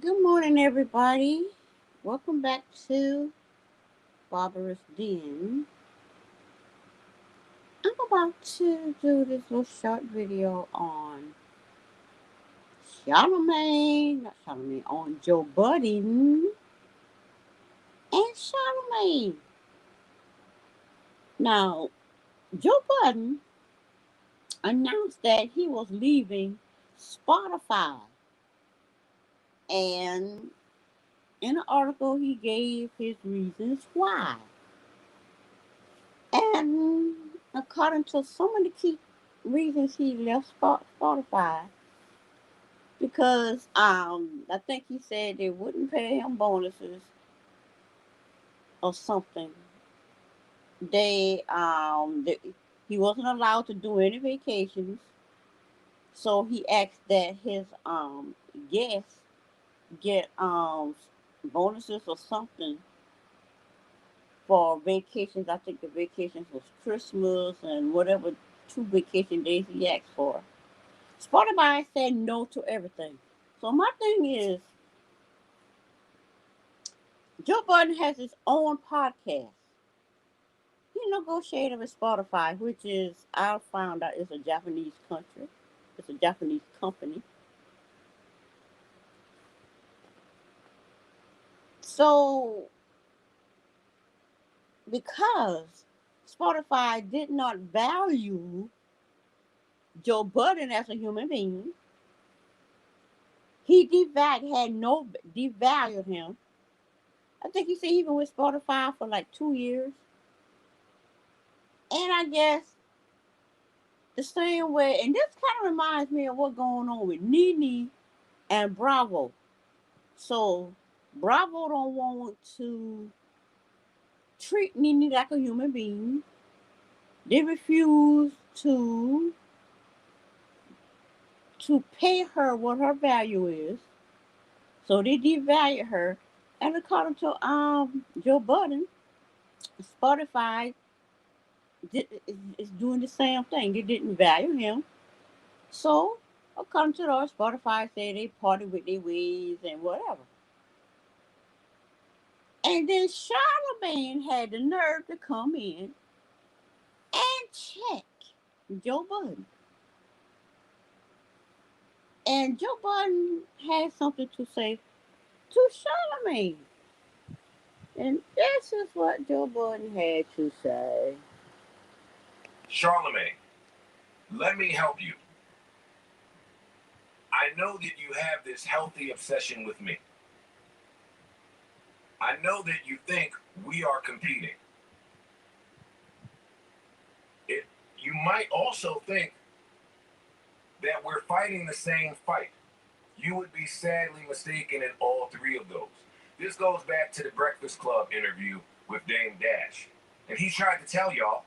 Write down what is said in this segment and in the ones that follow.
Good morning, everybody. Welcome back to Barbarous Den. I'm about to do this little short video on on Joe Budden and Charlemagne. Now, Joe Budden announced that he was leaving Spotify, and in an article, he gave his reasons why. And according to some of the key reasons he left Spotify, because I think he said they wouldn't pay him bonuses or something. He wasn't allowed to do any vacations, so he asked that his guests get bonuses or something for vacations. I think the vacations was Christmas and whatever 2 vacation days he asked for. Spotify said no to everything. So my thing is, Joe Budden has his own podcast. He negotiated with Spotify, which is I found out is a Japanese country. It's a Japanese company. So because Spotify did not value Joe Budden as a human being, he devalued him. I think he said he been with Spotify for like 2 years. And I guess the same way, and this kind of reminds me of what's going on with Nene and Bravo. So Bravo don't want to treat Nene like a human being. They refuse to pay her what her value is. So they devalue her. And according to Joe Budden, Spotify is doing the same thing. They didn't value him. So according to those, Spotify say they party with their ways and whatever. And then Charlemagne had the nerve to come in and check Joe Budden. And Joe Budden had something to say to Charlemagne. And this is what Joe Budden had to say. Charlemagne, let me help you. I know that you have this healthy obsession with me. I know that you think we are competing. You might also think that we're fighting the same fight. You would be sadly mistaken in all three of those. This goes back to the Breakfast Club interview with Dame Dash. And he tried to tell y'all,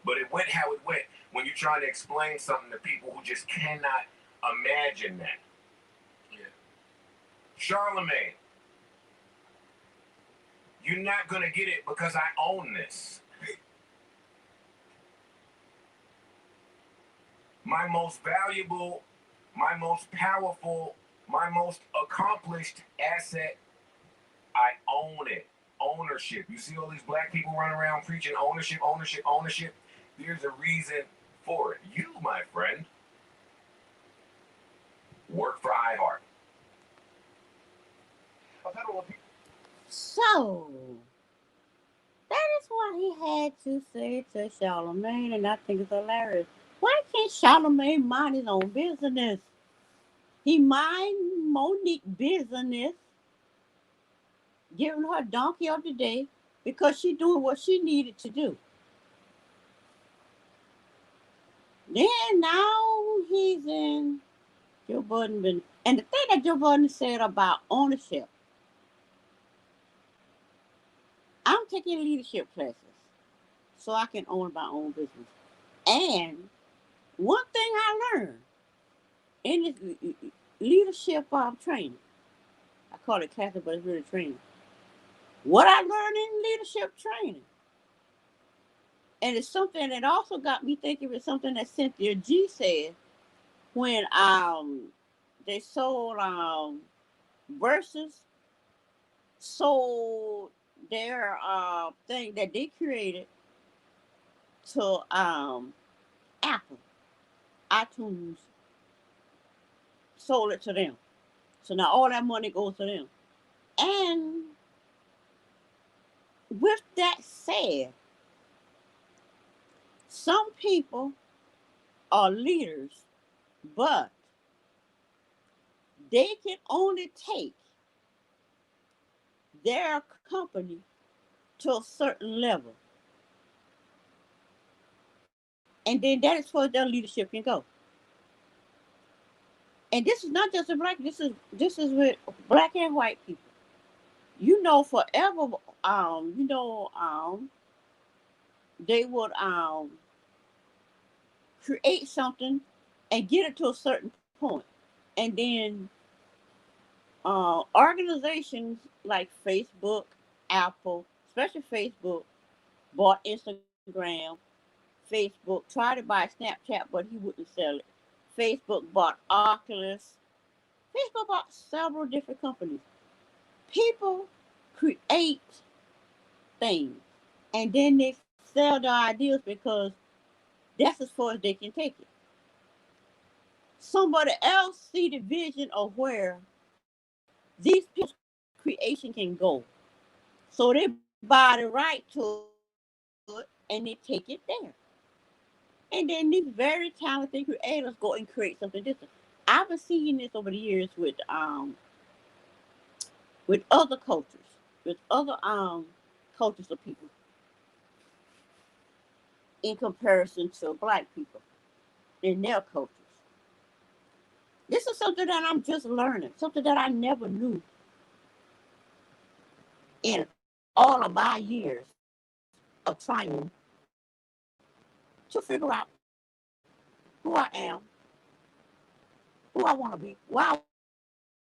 but it went how it went when you're trying to explain something to people who just cannot imagine that. Yeah. Charlemagne, you're not going to get it because I own this. My most valuable, my most powerful, my most accomplished asset, I own it. Ownership. You see all these black people running around preaching ownership, ownership, ownership. There's a reason for it. You, my friend, work for iHeart. So that is what he had to say to Charlemagne, and I think it's hilarious. Why can't Charlemagne mind his own business? He mind Monique business, giving her donkey of the day because she doing what she needed to do. Then now he's in Joe Budden been, and the thing that Joe Budden said about ownership, I'm taking leadership classes so I can own my own business. And one thing I learned in this leadership training, I call it classes, but it's really training. What I learned in leadership training, and it's something that also got me thinking of something that Cynthia G said when they sold versus sold their thing that they created to Apple. iTunes sold it to them. So now all that money goes to them. And with that said, some people are leaders, but they can only take their company to a certain level. And then that is where their leadership can go. And this is not just a black, this is with black and white people. You know, forever, you know, they would create something and get it to a certain point. And then organizations like Facebook, Apple, especially Facebook, bought Instagram. Facebook tried to buy Snapchat, but he wouldn't sell it. Facebook bought Oculus. Facebook bought several different companies. People create things and then they sell their ideas because that's as far as they can take it. Somebody else see the vision of where these people's creation can go. So they buy the right to it and they take it there. And then these very talented creators go and create something different. I've been seeing this over the years with other cultures, with other cultures of people in comparison to black people in their cultures. This is something that I'm just learning, something that I never knew in all of my years of trying to figure out who I am, who I want to be, what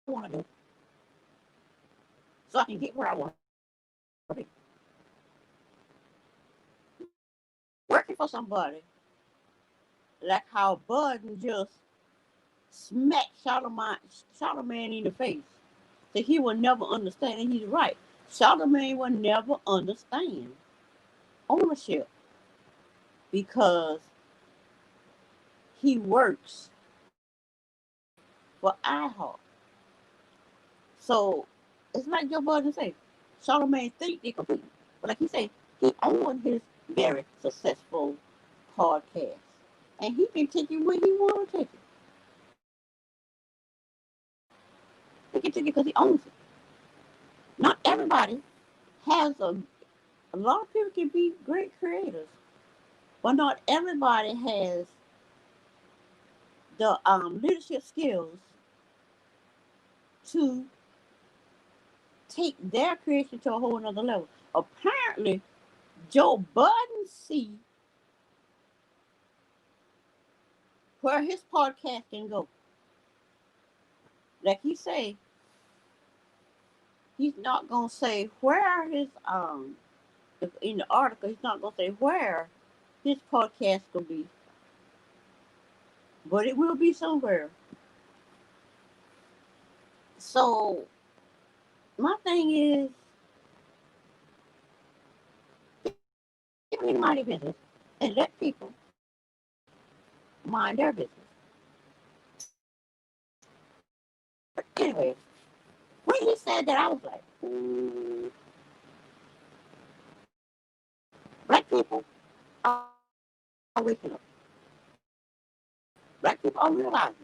I want to do, so I can get where I want to be. Working for somebody like how Budden just smacked Charlemagne in the face. So he will never understand, and he's right. Charlemagne will never understand ownership because he works for iHeart. So it's like Joe Budden say, Charlemagne think they compete. But like he say, he owned his very successful podcast. And he can take it where he want to take it. He can take it because he owns it. Not everybody has a lot of people can be great creators, but not everybody has the leadership skills to take their creation to a whole nother level. Apparently, Joe Budden see where his podcast can go. Like he say, he's not gonna say where his in the article he's not gonna say where his podcast will be, but it will be somewhere. So my thing is, people mind their business and let people mind their business. But anyway, when he said that, I was like, black people are waking up. Black people are realizing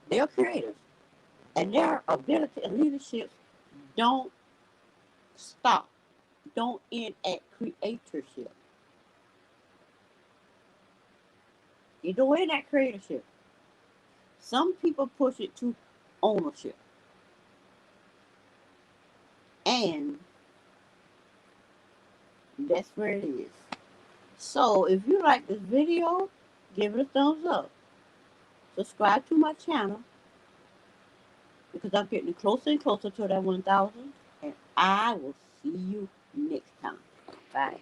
they're creators and their ability and leadership don't stop, don't end at creatorship. You don't end at creatorship. Some people push it to ownership. And that's where it is. So if you like this video, give it a thumbs up. Subscribe to my channel because I'm getting closer and closer to that 1,000. And I will see you next time. Bye.